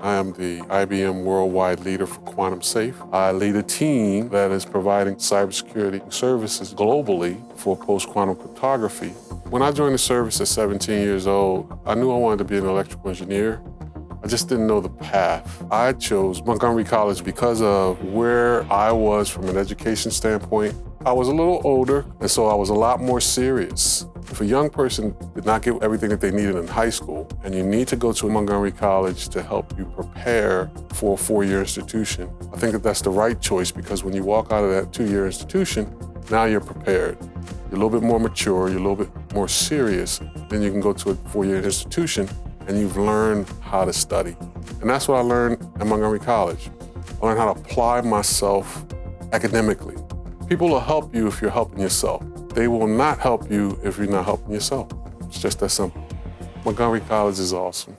I am the IBM Worldwide Leader for Quantum Safe. I lead a team that is providing cybersecurity services globally for post-quantum cryptography. When I joined the service at 17 years old, I knew I wanted to be an electrical engineer. I just didn't know the path. I chose Montgomery College because of where I was from an education standpoint. I was a little older, and so I was a lot more serious. If a young person did not get everything that they needed in high school, and you need to go to Montgomery College to help you prepare for a four-year institution, I think that that's the right choice, because when you walk out of that two-year institution, now you're prepared. You're a little bit more mature, you're a little bit more serious, then you can go to a four-year institution and you've learned how to study. And that's what I learned at Montgomery College. I learned how to apply myself academically. People will help you if you're helping yourself. They will not help you if you're not helping yourself. It's just that simple. Montgomery College is awesome.